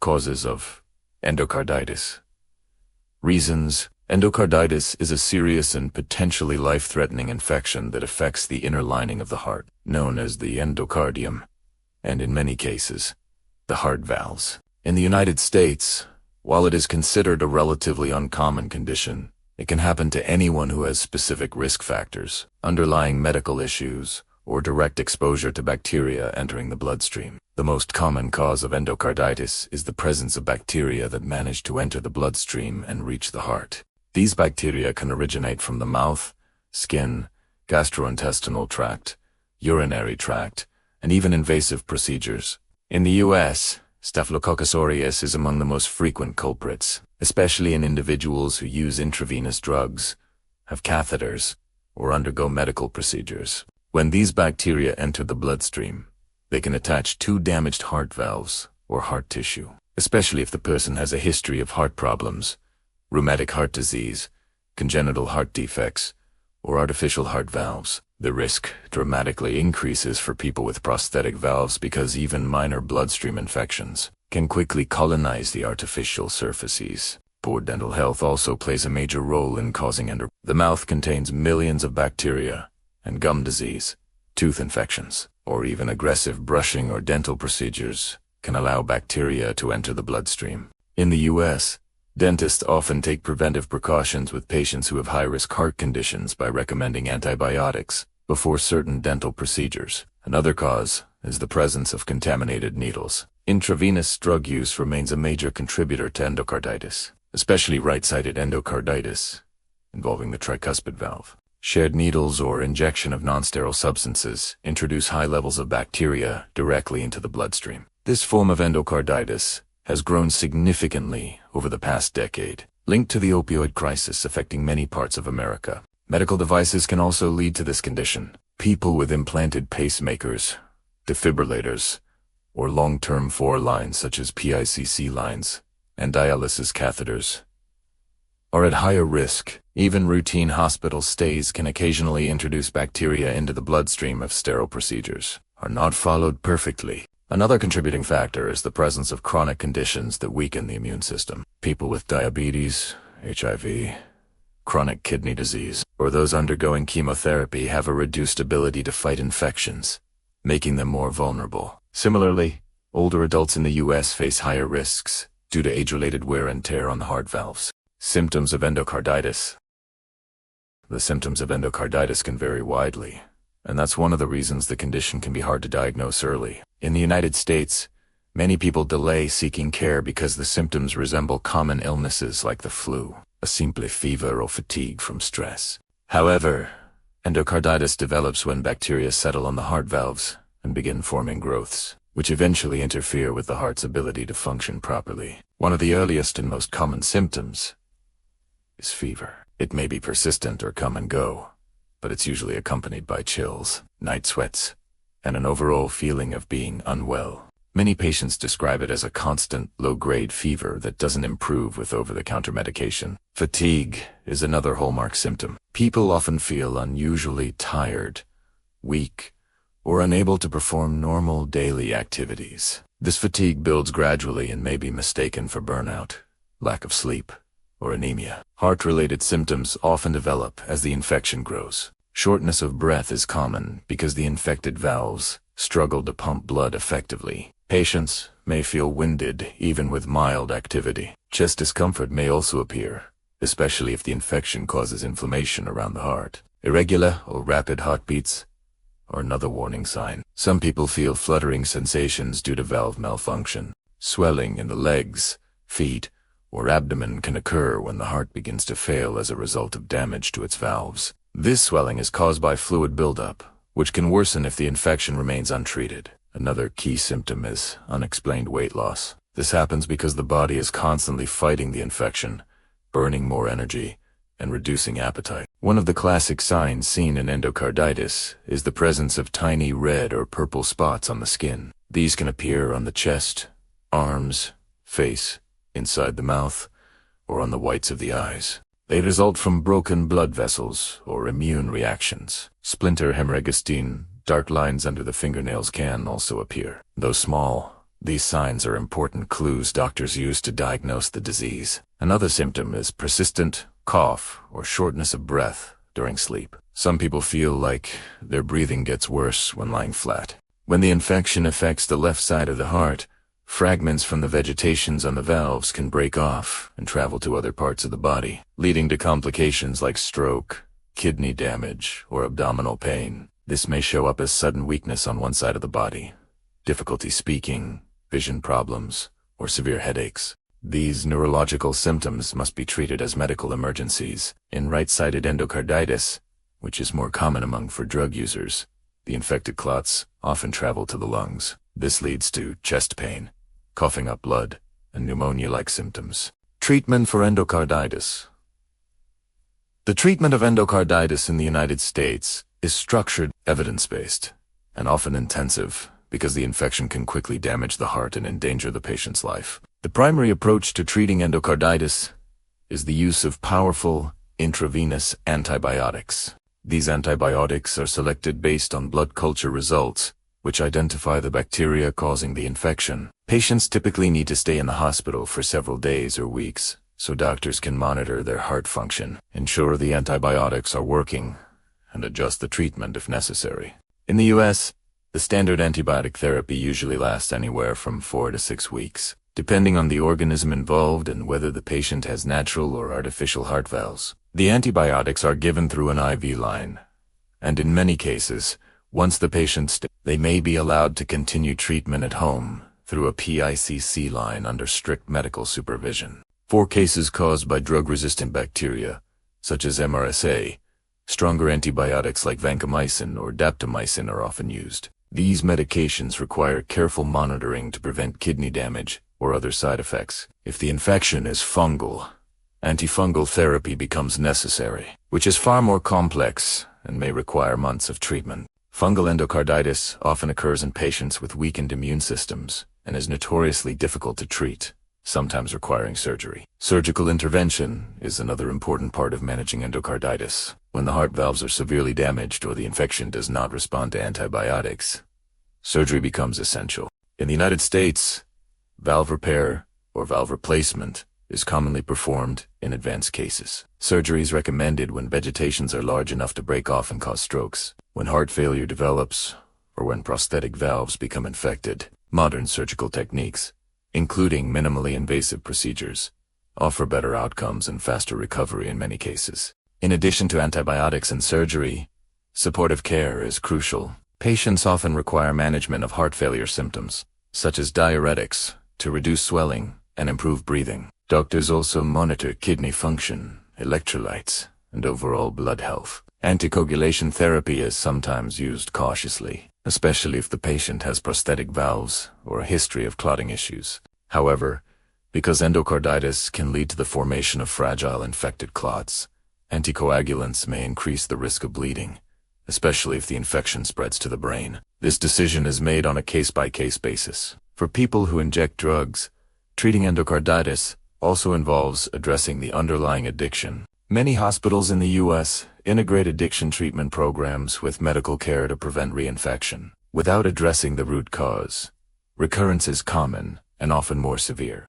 Causes of endocarditis. Reasons. Endocarditis is a serious and potentially life-threatening infection that affects the inner lining of the heart, known as the endocardium, and in many cases, the heart valves. In the United States, while it is considered a relatively uncommon condition, it can happen to anyone who has specific risk factors, underlying medical issues, or direct exposure to bacteria entering the bloodstream. The most common cause of endocarditis is the presence of bacteria that manage to enter the bloodstream and reach the heart. These bacteria can originate from the mouth, skin, gastrointestinal tract, urinary tract, and even invasive procedures. In the U.S., Staphylococcus aureus is among the most frequent culprits, especially in individuals who use intravenous drugs, have catheters, or undergo medical procedures. When these bacteria enter the bloodstream, they can attach to damaged heart valves or heart tissue, especially if the person has a history of heart problems, rheumatic heart disease, congenital heart defects, or artificial heart valves. The risk dramatically increases for people with prosthetic valves because even minor bloodstream infections can quickly colonize the artificial surfaces. Poor dental health also plays a major role in causing The mouth contains millions of bacteria, and gum disease, tooth infections, or even aggressive brushing or dental procedures can allow bacteria to enter the bloodstream. In the U.S., dentists often take preventive precautions with patients who have high-risk heart conditions by recommending antibiotics before certain dental procedures. Another cause is the presence of contaminated needles. Intravenous drug use remains a major contributor to endocarditis, especially right-sided endocarditis, involving the tricuspid valve. Shared needles or injection of non-sterile substances introduce high levels of bacteria directly into the bloodstream. This form of endocarditis has grown significantly over the past decade, linked to the opioid crisis affecting many parts of America. Medical devices can also lead to this condition. People with implanted pacemakers, defibrillators, or long-term lines such as PICC lines and dialysis catheters are at higher risk. Even routine hospital stays can occasionally introduce bacteria into the bloodstream if sterile procedures are not followed perfectly. Another contributing factor is the presence of chronic conditions that weaken the immune system. People with diabetes, HIV, chronic kidney disease, or those undergoing chemotherapy have a reduced ability to fight infections, making them more vulnerable. Similarly, older adults in the U.S. face higher risks due to age-related wear and tear on the heart valves. Symptoms of endocarditis. The symptoms of endocarditis can vary widely, and that's one of the reasons the condition can be hard to diagnose early. In the United States, many people delay seeking care because the symptoms resemble common illnesses like the flu, a simple fever, or fatigue from stress. However, endocarditis develops when bacteria settle on the heart valves and begin forming growths, which eventually interfere with the heart's ability to function properly. One of the earliest and most common symptoms is fever. It may be persistent or come and go, but it's usually accompanied by chills, night sweats, and an overall feeling of being unwell. Many patients describe it as a constant, low-grade fever that doesn't improve with over-the-counter medication. Fatigue is another hallmark symptom. People often feel unusually tired, weak, or unable to perform normal daily activities. This fatigue builds gradually and may be mistaken for burnout, lack of sleep, or anemia. Heart-related symptoms often develop as the infection grows. Shortness of breath is common because the infected valves struggle to pump blood effectively. Patients may feel winded even with mild activity. Chest discomfort may also appear, especially if the infection causes inflammation around the heart. Irregular or rapid heartbeats are another warning sign. Some people feel fluttering sensations due to valve malfunction. Swelling in the legs, feet, or abdomen can occur when the heart begins to fail as a result of damage to its valves. This swelling is caused by fluid buildup, which can worsen if the infection remains untreated. Another key symptom is unexplained weight loss. This happens because the body is constantly fighting the infection, burning more energy, and reducing appetite. One of the classic signs seen in endocarditis is the presence of tiny red or purple spots on the skin. These can appear on the chest, arms, face, inside the mouth, or on the whites of the eyes. They result from broken blood vessels or immune reactions. Splinter hemorrhagistine, dark lines under the fingernails can also appear. Though small, These signs are important clues doctors use to diagnose the disease. Another symptom is persistent cough or shortness of breath during sleep. Some people feel like their breathing gets worse when lying flat. When the infection affects the left side of the heart, fragments from the vegetations on the valves can break off and travel to other parts of the body, leading to complications like stroke, kidney damage, or abdominal pain. This may show up as sudden weakness on one side of the body, difficulty speaking, vision problems, or severe headaches. These neurological symptoms must be treated as medical emergencies. In right-sided endocarditis, which is more common among drug users, the infected clots often travel to the lungs. This leads to chest pain, coughing up blood, and pneumonia-like symptoms. Treatment for endocarditis. The treatment of endocarditis in the United States is structured, evidence-based, and often intensive because the infection can quickly damage the heart and endanger the patient's life. The primary approach to treating endocarditis is the use of powerful intravenous antibiotics. These antibiotics are selected based on blood culture results, which identify the bacteria causing the infection. Patients typically need to stay in the hospital for several days or weeks, so doctors can monitor their heart function, ensure the antibiotics are working, and adjust the treatment if necessary. In the U.S., the standard antibiotic therapy usually lasts anywhere from 4 to 6 weeks, depending on the organism involved and whether the patient has natural or artificial heart valves. The antibiotics are given through an IV line, and in many cases, once the patient they may be allowed to continue treatment at home through a PICC line under strict medical supervision. For cases caused by drug-resistant bacteria, such as MRSA, stronger antibiotics like vancomycin or daptomycin are often used. These medications require careful monitoring to prevent kidney damage or other side effects. If the infection is fungal, antifungal therapy becomes necessary, which is far more complex and may require months of treatment. Fungal endocarditis often occurs in patients with weakened immune systems and is notoriously difficult to treat, sometimes requiring surgery. Surgical intervention is another important part of managing endocarditis. When the heart valves are severely damaged or the infection does not respond to antibiotics, surgery becomes essential. In the United States, valve repair or valve replacement is commonly performed in advanced cases. Surgery is recommended when vegetations are large enough to break off and cause strokes, when heart failure develops, or when prosthetic valves become infected. Modern surgical techniques, including minimally invasive procedures, offer better outcomes and faster recovery in many cases. In addition to antibiotics and surgery, supportive care is crucial. Patients often require management of heart failure symptoms, such as diuretics, to reduce swelling and improve breathing. Doctors also monitor kidney function, electrolytes, and overall blood health. Anticoagulation therapy is sometimes used cautiously, especially if the patient has prosthetic valves or a history of clotting issues. However, because endocarditis can lead to the formation of fragile infected clots, anticoagulants may increase the risk of bleeding, especially if the infection spreads to the brain. This decision is made on a case-by-case basis. For people who inject drugs, treating endocarditis also involves addressing the underlying addiction. Many hospitals in the U.S. integrate addiction treatment programs with medical care to prevent reinfection. Without addressing the root cause, recurrence is common and often more severe.